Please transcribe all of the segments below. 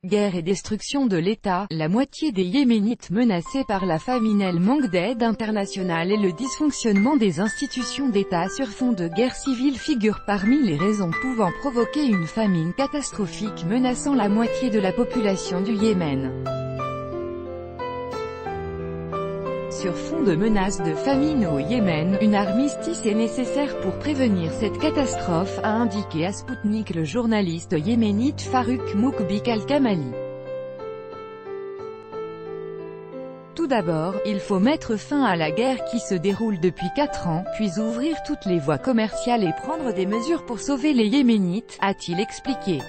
Guerre et destruction de l'État, la moitié des Yéménites menacés par la famine et le manque d'aide internationale et le dysfonctionnement des institutions d'État sur fond de guerre civile figurent parmi les raisons pouvant provoquer une famine catastrophique menaçant la moitié de la population du Yémen. Sur fond de menaces de famine au Yémen, une armistice est nécessaire pour prévenir cette catastrophe, a indiqué à Sputnik le journaliste yéménite Farouk Moukbik Al-Kamali. Tout d'abord, il faut mettre fin à la guerre qui se déroule depuis 4 ans, puis ouvrir toutes les voies commerciales et prendre des mesures pour sauver les Yéménites, a-t-il expliqué.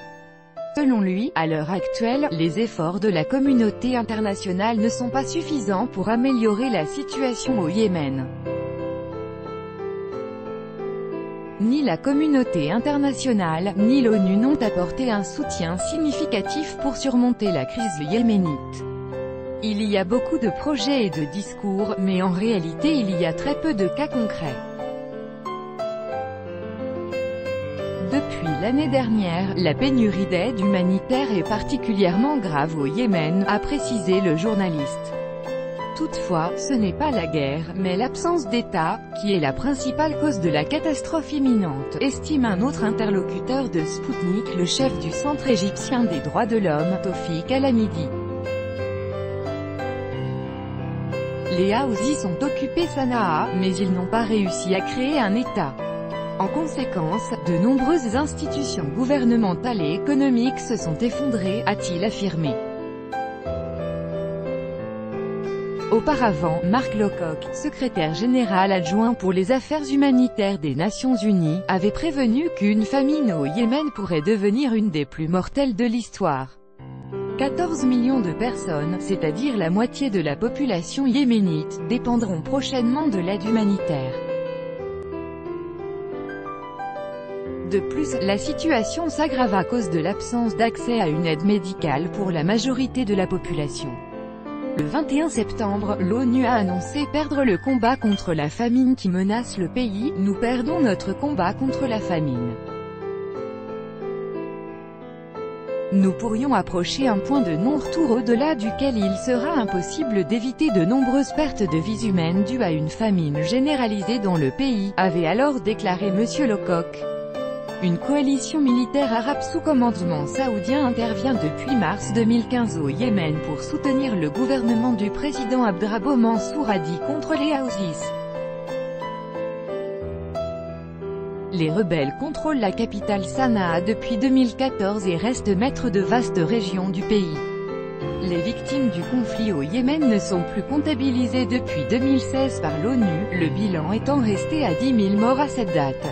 Selon lui, à l'heure actuelle, les efforts de la communauté internationale ne sont pas suffisants pour améliorer la situation au Yémen. Ni la communauté internationale, ni l'ONU n'ont apporté un soutien significatif pour surmonter la crise yéménite. Il y a beaucoup de projets et de discours, mais en réalité il y a très peu de cas concrets. Depuis l'année dernière, la pénurie d'aide humanitaire est particulièrement grave au Yémen, a précisé le journaliste. Toutefois, ce n'est pas la guerre, mais l'absence d'État, qui est la principale cause de la catastrophe imminente, estime un autre interlocuteur de Sputnik, le chef du Centre égyptien des droits de l'homme, Tawfiq Al-Hamidi. Les Houthis sont occupés Sanaa, mais ils n'ont pas réussi à créer un État. En conséquence, de nombreuses institutions gouvernementales et économiques se sont effondrées, a-t-il affirmé. Auparavant, Mark Lowcock, secrétaire général adjoint pour les affaires humanitaires des Nations Unies, avait prévenu qu'une famine au Yémen pourrait devenir une des plus mortelles de l'histoire. 14 millions de personnes, c'est-à-dire la moitié de la population yéménite, dépendront prochainement de l'aide humanitaire. De plus, la situation s'aggrave à cause de l'absence d'accès à une aide médicale pour la majorité de la population. Le 21 septembre, l'ONU a annoncé perdre le combat contre la famine qui menace le pays. Nous perdons notre combat contre la famine. Nous pourrions approcher un point de non-retour au-delà duquel il sera impossible d'éviter de nombreuses pertes de vies humaines dues à une famine généralisée dans le pays, avait alors déclaré M. Lowcock. Une coalition militaire arabe sous commandement saoudien intervient depuis mars 2015 au Yémen pour soutenir le gouvernement du président Abdrabbuh Mansour Hadi contre les Houthis. Les rebelles contrôlent la capitale Sanaa depuis 2014 et restent maîtres de vastes régions du pays. Les victimes du conflit au Yémen ne sont plus comptabilisées depuis 2016 par l'ONU, le bilan étant resté à 10 000 morts à cette date.